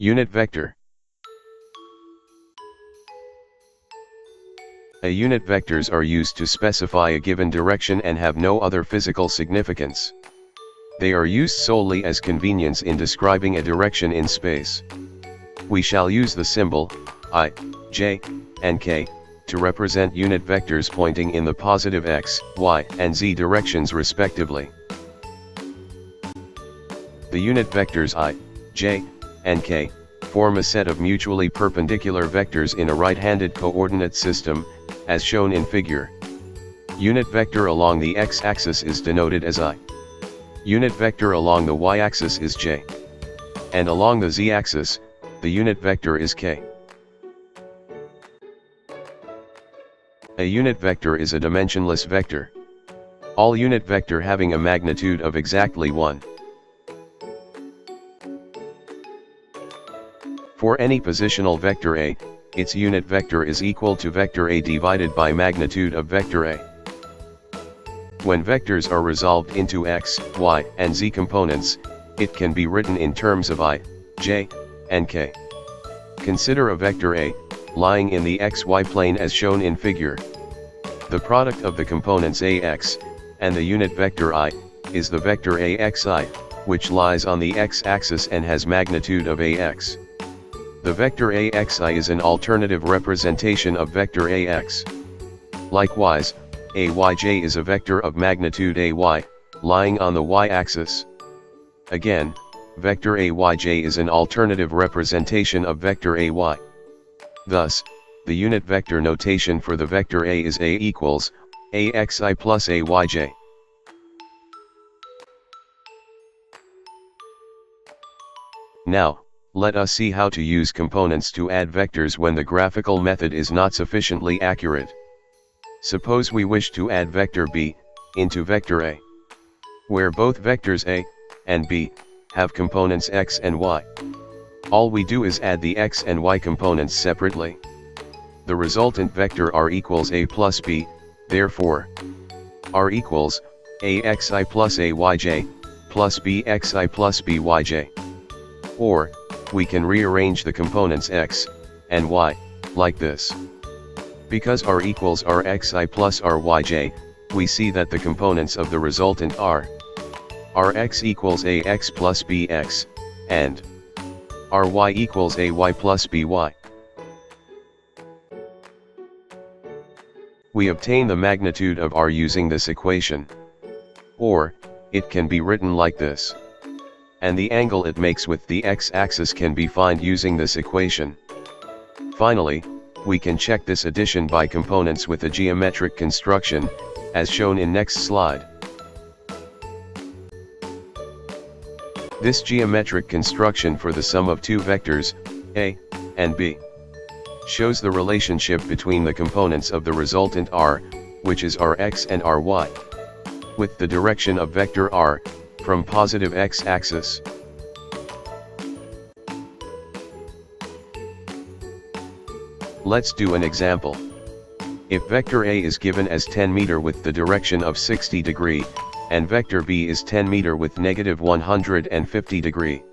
Unit vector. Unit vectors are used to specify a given direction and have no other physical significance. They are used solely as convenience in describing a direction in space. We shall use the symbol I, j, and k to represent unit vectors pointing in the positive x, y, and z directions respectively. The unit vectors I, j, and k form a set of mutually perpendicular vectors in a right-handed coordinate system, as shown in figure. Unit vector along the x-axis is denoted as I. Unit vector along the y-axis is j. And along the z-axis, the unit vector is k. A unit vector is a dimensionless vector. All unit vector having a magnitude of exactly 1. For any positional vector A, its unit vector is equal to vector A divided by magnitude of vector A. When vectors are resolved into x, y, and z components, it can be written in terms of I, j, and k. Consider a vector A, lying in the xy plane as shown in figure. The product of the components ax, and the unit vector I, is the vector axi, which lies on the x-axis and has magnitude of ax. The vector axi is an alternative representation of vector ax. Likewise, ayj is a vector of magnitude ay, lying on the y-axis. Again, vector ayj is an alternative representation of vector ay. Thus, the unit vector notation for the vector A is A equals axi plus ayj. Now, let us see how to use components to add vectors when the graphical method is not sufficiently accurate. Suppose we wish to add vector b into vector A, where both vectors A and b have components x and y. All we do is add the x and y components separately. The resultant vector r equals a plus b, therefore, r equals axi plus ayj, plus bxi plus byj. Or, we can rearrange the components x and y like this. Because r equals rxi plus ryj, we see that the components of the resultant are rx equals ax plus bx, and ry equals ay plus by. We obtain the magnitude of r using this equation. Or, it can be written like this. And the angle it makes with the x-axis can be found using this equation. Finally, we can check this addition by components with a geometric construction, as shown in next slide. This geometric construction for the sum of two vectors, a and b, shows the relationship between the components of the resultant r, which is rx and ry, with the direction of vector r, from positive x-axis. Let's do an example. If vector A is given as 10 meter with the direction of 60 degree, and vector B is 10 meter with negative 150 degree.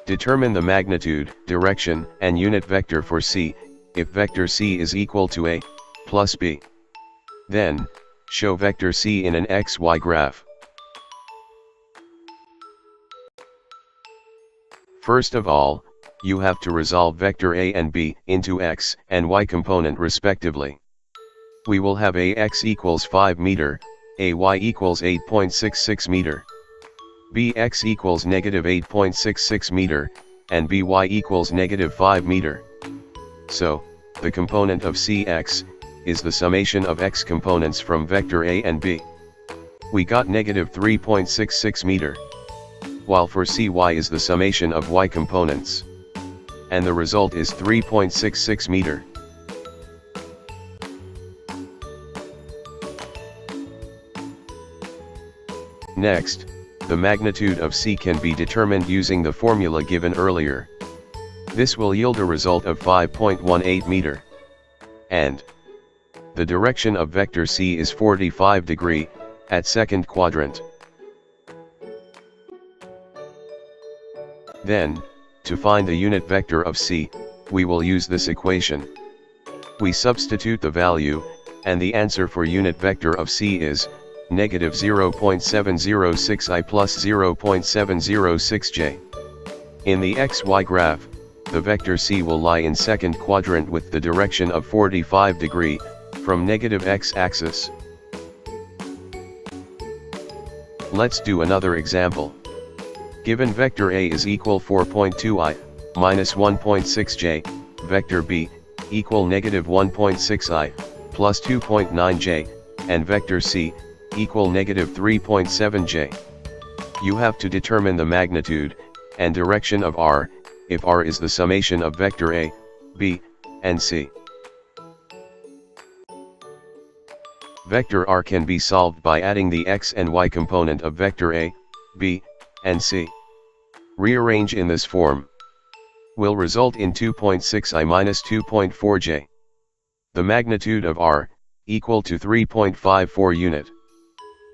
Determine the magnitude, direction, and unit vector for C, if vector C is equal to A, plus B. Then, show vector C in an xy graph. First of all, you have to resolve vector A and B into x and y component respectively. We will have ax equals 5 meter, ay equals 8.66 meter, bx equals negative 8.66 meter, and by equals negative 5 meter. So, the component of cx is the summation of x components from vector A and B. We got negative 3.66 meter. While for cy is the summation of y components. And the result is 3.66 meter. Next, the magnitude of C can be determined using the formula given earlier. This will yield a result of 5.18 meter. And the direction of vector C is 45 degree, at second quadrant. Then, To find the unit vector of c, we will use this equation. We substitute the value, and the answer for unit vector of c is negative 0.706i plus 0.706j. In the xy graph, the vector c will lie in second quadrant with the direction of 45 degree, from negative x-axis. Let's do another example. Given vector a is equal 4.2i, minus 1.6j, vector b, equal negative 1.6i, plus 2.9j, and vector c, equal negative 3.7j. You have to determine the magnitude, and direction of r, if r is the summation of vector a, b, and c. Vector r can be solved by adding the x and y component of vector a, b, and c. Rearrange in this form. Will result in 2.6i minus 2.4j. The magnitude of r, equal to 3.54 unit.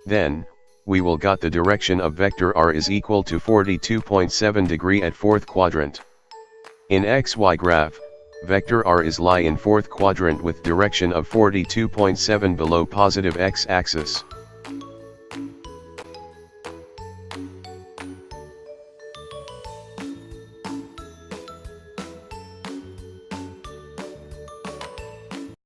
Then, we will got the direction of vector r is equal to 42.7 degree at fourth quadrant. In xy graph, vector r is lie in fourth quadrant with direction of 42.7 below positive x-axis.